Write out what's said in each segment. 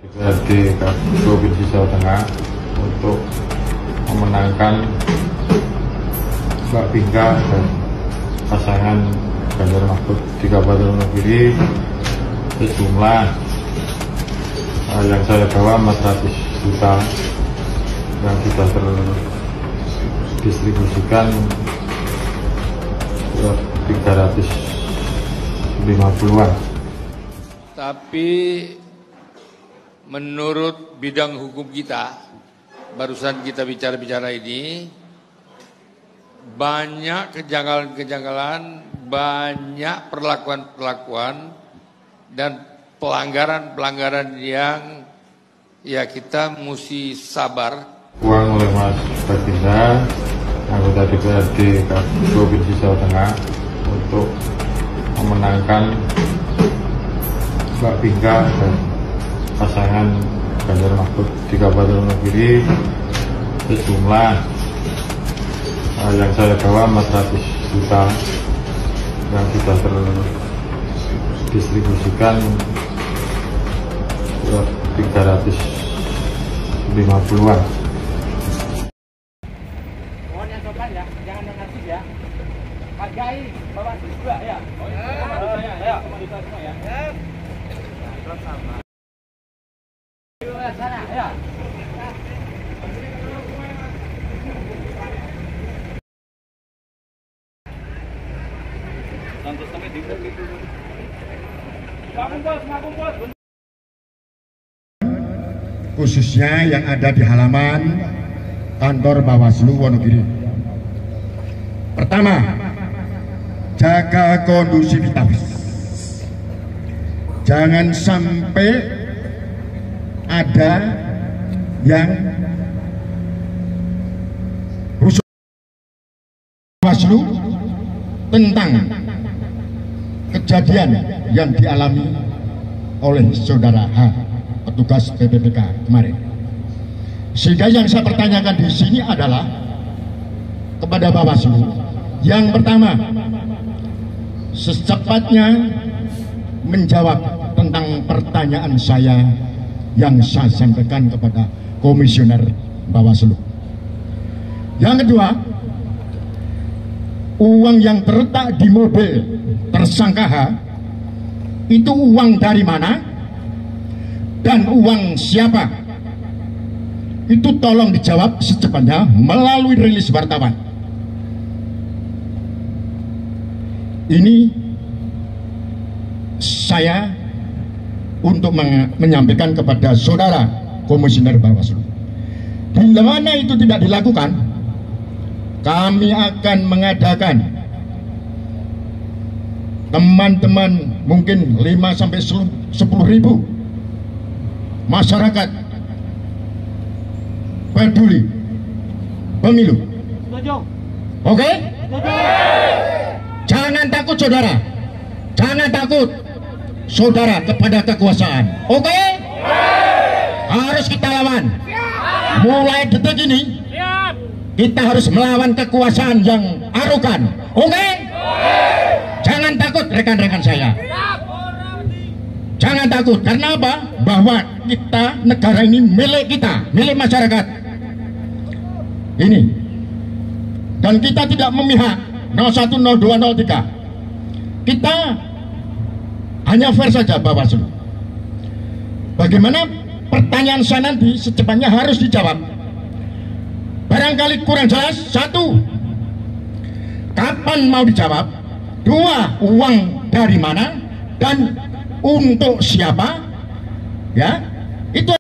DPRD Provinsi Jawa Tengah untuk memenangkan Mbak Bingka dan pasangan Ganjar Mahfud di Kabupaten Wonogiri sejumlah yang saya bawa 400 juta yang sudah terdistribusikan 350-an. Tapi menurut bidang hukum kita, barusan kita bicara-bicara ini, banyak kejanggalan-kejanggalan, banyak perlakuan-perlakuan dan pelanggaran-pelanggaran yang ya kita mesti sabar. Uang oleh Mas Baginda, anggota DPRD Provinsi Jawa Tengah, untuk memenangkan Mbak Bingka dan pasangan Ganjar Mahfud di Kabupaten Wonogiri sejumlah yang saya bawa 400 juta yang sudah terdistribusikan 350-an. Mohon yang sopan ya, jangan negatif ya. Hargai bawa juga ya. Oh ya, ya. Semua ya. Sama. Sana ya. Santos kami di situ. Khususnya yang ada di halaman kantor Bawaslu Wonogiri. Pertama, jaga kondusivitas. Jangan sampai ada yang rusuh Bawaslu tentang kejadian yang dialami oleh saudara H, petugas PPPK kemarin. Sehingga yang saya pertanyakan di sini adalah kepada Bawaslu, yang pertama, secepatnya menjawab tentang pertanyaan saya yang saya sampaikan kepada Komisioner Bawaslu. Yang kedua, uang yang terletak di mobil tersangka H itu uang dari mana dan uang siapa? Itu tolong dijawab secepatnya melalui rilis wartawan. Ini saya untuk menyampaikan kepada saudara Komisioner Bawaslu. Bila mana itu tidak dilakukan, kami akan mengadakan teman-teman mungkin 5-10 ribu masyarakat peduli pemilu. Oke? Jangan takut saudara, jangan takut saudara kepada kekuasaan. Oke? Harus kita lawan. Mulai detik ini kita harus melawan kekuasaan yang arogan. Oke? Jangan takut rekan-rekan saya. Jangan takut, karena apa? Bahwa kita, negara ini milik kita, milik masyarakat ini. Dan kita tidak memihak 01, 02, 03. Kita hanya fair saja Bawaslu. Bagaimana pertanyaan saya nanti secepatnya harus dijawab. Barangkali kurang jelas, 1, kapan mau dijawab? 2, uang dari mana dan untuk siapa? Ya, itu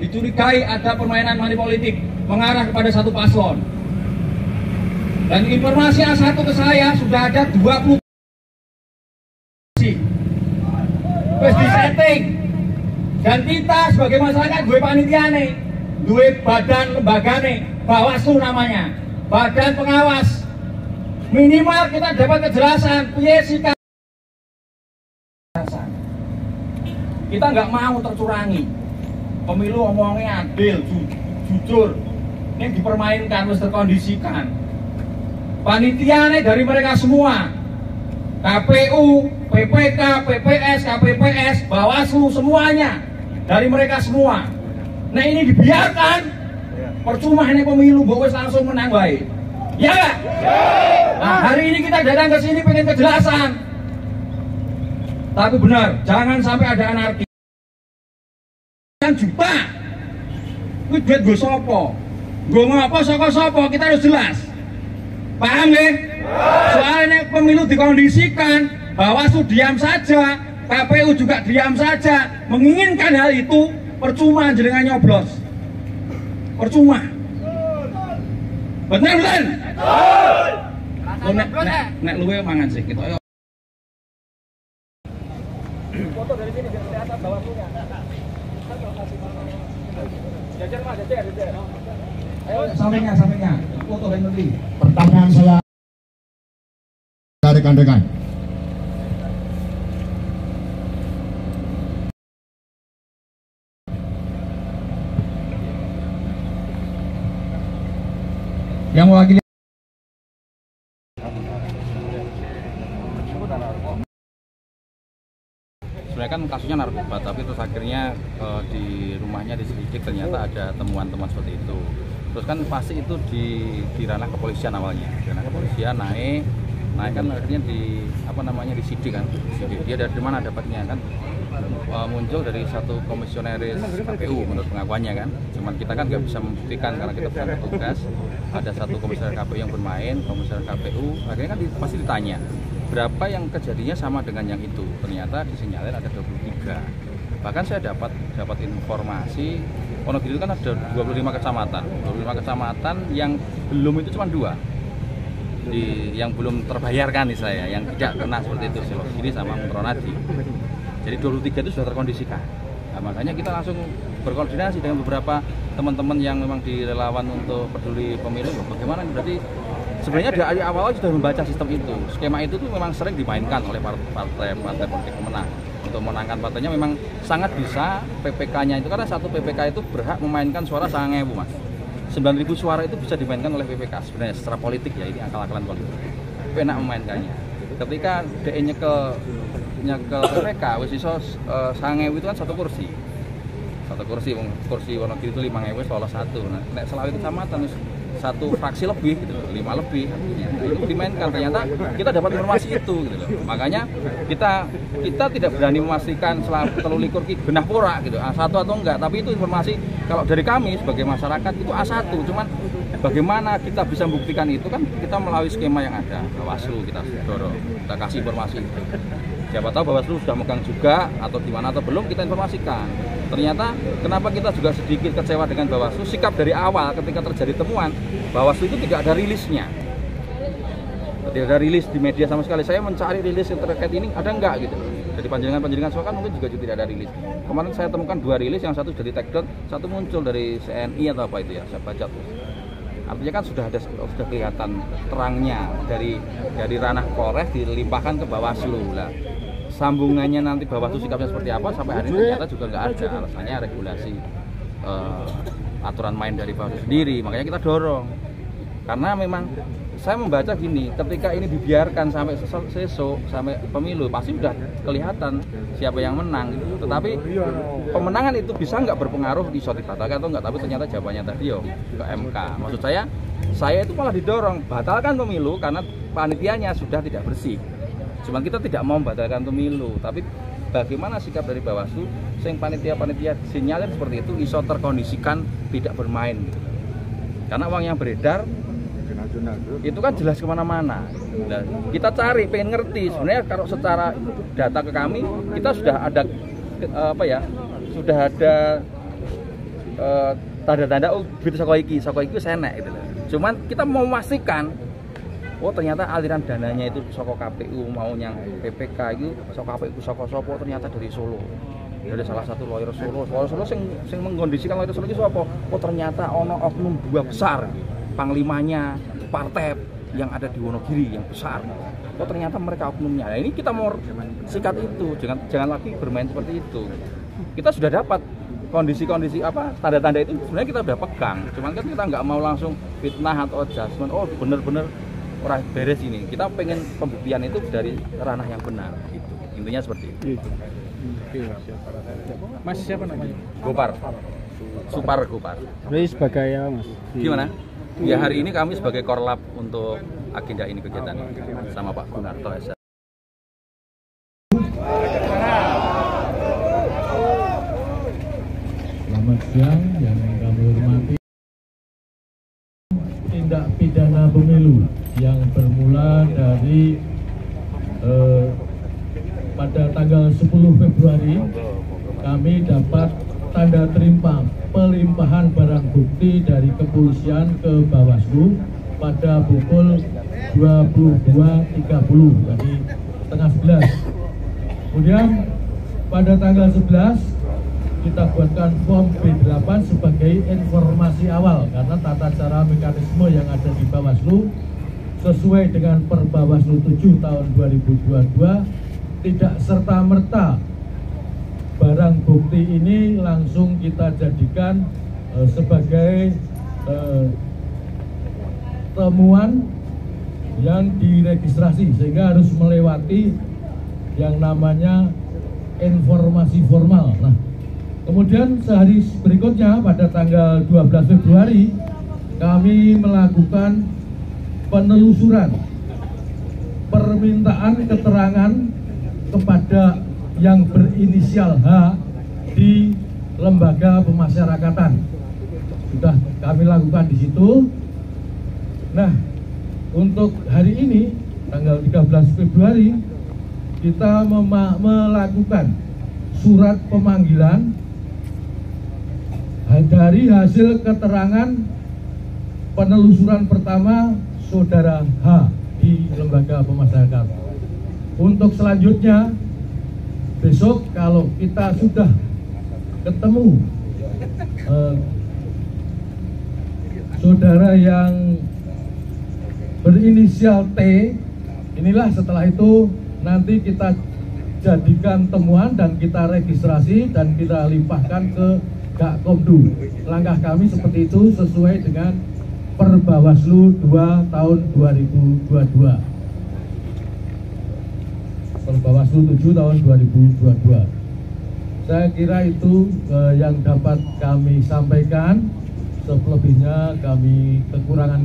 dicurigai ada permainan money politik mengarah kepada satu paslon. Dan informasi A1 ke saya sudah ada 20 wis disetting. Dan kita sebagai masyarakat gue panitia nih, gue badan lembaga nih, Bawaslu namanya, badan pengawas. Minimal kita dapat kejelasan piye sikap. Kita nggak mau tercurangi. Pemilu omongnya adil, jujur. Ini dipermainkan, harus terkondisikan. Panitianya dari mereka semua, KPU, PPK, PPS, KPPS, Bawaslu, semuanya dari mereka semua. Nah ini dibiarkan, percuma ini pemilu, bahwa langsung menang baik. Ya nggak? Nah hari ini kita datang ke sini pengen kejelasan. Tapi benar, jangan sampai ada anarki. Juta, itu duit gue sopo, gue ngapa sopo, kita harus jelas. Paham nggih? Soalnya pemilu dikondisikan, Bawaslu diam saja, KPU juga diam saja, menginginkan hal itu, percuma jenengan nyoblos. Percuma. Bener bukan? Nek luwe mangan sih gitu. Ayo. Foto dari sini biar kelihatan Bawaslunya. Jajar Mas, jajar. Ayo sampingnya. Foto dari menteri. Pertanyaan saya rekan-rekan. Yang mewakili sebenarnya kan kasusnya narkoba, tapi terus akhirnya di rumahnya diselidik ternyata ada temuan-temuan seperti itu. Terus kan pasti itu di ranah kepolisian awalnya, ranah kepolisian naik kan akhirnya disidik kan, dia dari mana dapatnya kan, muncul dari satu komisioneris KPU menurut pengakuannya kan. Cuman kita kan nggak bisa membuktikan karena kita bukan petugas. Ada satu komisioner KPU yang bermain, komisioner KPU akhirnya kan pasti ditanya berapa yang kejadiannya sama dengan yang itu. Ternyata disinyalir ada 23. Bahkan saya dapat informasi Wonogiri itu kan ada 25 kecamatan. 25 kecamatan yang belum itu cuma 2. Yang belum terbayarkan nih saya, yang tidak kena seperti itu, Silogiri sama Muntronadi. Jadi 23 itu sudah terkondisikan. Nah, makanya kita langsung berkoordinasi dengan beberapa teman-teman yang memang di relawan untuk peduli pemilu. Bagaimana berarti sebenarnya dari awal sudah membaca sistem itu. Skema itu tuh memang sering dimainkan oleh partai politik pemenang. Untuk menangkan partainya memang sangat bisa PPK-nya itu, karena satu PPK itu berhak memainkan suara 9.000 Mas. 9.000 suara itu bisa dimainkan oleh PPK sebenarnya secara politik ya, ini akal-akalan politik. Enak memainkannya. Ketika DE nyekel PPK wis iso 9.000 itu kan satu kursi Wonogiri itu 5.000 lolos 1. Nah, nek selawe kecamatan satu fraksi lebih gitu, 5 lebih artinya. Nah, itu dimainkan, ternyata kita dapat informasi itu gitu loh. Makanya kita tidak berani memastikan selama 23 ki genah pura gitu, A1 atau enggak, tapi itu informasi kalau dari kami sebagai masyarakat itu A1. Cuman bagaimana kita bisa membuktikan itu kan kita melalui skema yang ada. Bawaslu kita dorong, kita kasih informasi itu. Siapa tahu Bawaslu sudah megang juga atau gimana atau belum, kita informasikan. Ternyata kenapa kita juga sedikit kecewa dengan Bawaslu, sikap dari awal ketika terjadi temuan Bawaslu itu tidak ada rilisnya. Tidak ada rilis di media sama sekali. Saya mencari rilis yang terkait ini ada enggak gitu. Dari panjangan soal kan mungkin juga tidak ada rilis. Kemarin saya temukan 2 rilis, yang satu dari take down, satu muncul dari CNI atau apa itu ya, saya baca tuh. Artinya kan sudah kelihatan terangnya dari ranah Polres dilimpahkan ke Bawaslu lah. Sambungannya nanti Bawaslu sikapnya seperti apa sampai hari ini ternyata juga nggak ada. Alasannya regulasi aturan main dari Bawaslu sendiri. Makanya kita dorong. Karena memang saya membaca gini, ketika ini dibiarkan sampai sesok sampai pemilu pasti sudah kelihatan siapa yang menang gitu. Tetapi pemenangan itu bisa nggak berpengaruh di iso dibatalkan atau nggak, tapi ternyata jawabannya tadi ke MK. Maksud saya itu malah didorong batalkan pemilu karena panitianya sudah tidak bersih. Cuman kita tidak mau membatalkan pemilu, tapi bagaimana sikap dari Bawaslu sing panitia sinyalir seperti itu iso terkondisikan tidak bermain gitu. Karena uang yang beredar itu kan jelas kemana-mana. Nah, kita cari, pengen ngerti. Sebenarnya kalau secara data ke kami, kita sudah ada sudah ada tanda-tanda duit saka iki senek gitu loh. Cuman kita mau memastikan, oh ternyata aliran dananya itu saka KPU mau yang PPK itu saka KPU saka sapa, ternyata dari Solo. Dari salah satu lawyer Solo sing mengkondisikan lawyer Solo itu sapa? Oh ternyata ono oknum 2 besar, panglimanya partai yang ada di Wonogiri yang besar. Oh ternyata mereka oknumnya. Nah, ini kita mau sikat itu, jangan lagi bermain seperti itu. Kita sudah dapat kondisi-kondisi tanda-tanda itu sebenarnya kita sudah pegang. Cuman kan kita nggak mau langsung fitnah atau adjustment. Oh bener-bener orang beres ini. Kita pengen pembuktian itu dari ranah yang benar gitu. Intinya seperti itu. Mas siapa namanya? Gopar. Supar Gopar. Jadi sebagai apa Mas? Gimana? Ya hari ini kami sebagai korlap untuk agenda ini, kegiatan ini sama Pak Gunarto S. Selamat siang yang kami hormati. Tindak pidana pemilu yang bermula dari pada tanggal 10 Februari kami dapat tanda terima pelimpahan barang bukti dari kepolisian ke Bawaslu pada pukul 22.30, jadi setengah 11. Kemudian pada tanggal 11 kita buatkan form B8 sebagai informasi awal karena tata cara mekanisme yang ada di Bawaslu sesuai dengan Perbawaslu 7 tahun 2022 tidak serta-merta barang bukti ini langsung kita jadikan sebagai temuan yang diregistrasi, sehingga harus melewati yang namanya informasi formal. Nah, kemudian sehari berikutnya pada tanggal 12 Februari kami melakukan penelusuran permintaan keterangan kepada yang berinisial H di lembaga pemasyarakatan. Sudah kami lakukan di situ. Nah, untuk hari ini tanggal 13 Februari kita melakukan surat pemanggilan dari hasil keterangan penelusuran pertama saudara H di lembaga pemasyarakatan. Untuk selanjutnya besok kalau kita sudah ketemu saudara yang berinisial T, inilah setelah itu nanti kita jadikan temuan dan kita registrasi dan kita limpahkan ke Gakomdu. Langkah kami seperti itu sesuai dengan Perbawaslu 2 tahun 2022. Perbawaslu 7 tahun 2022. Saya kira itu yang dapat kami sampaikan. Selebihnya kami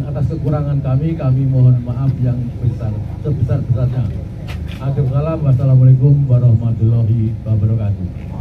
atas kekurangan kami mohon maaf yang sebesar-besarnya. Akhir kalam, wassalamualaikum warahmatullahi wabarakatuh.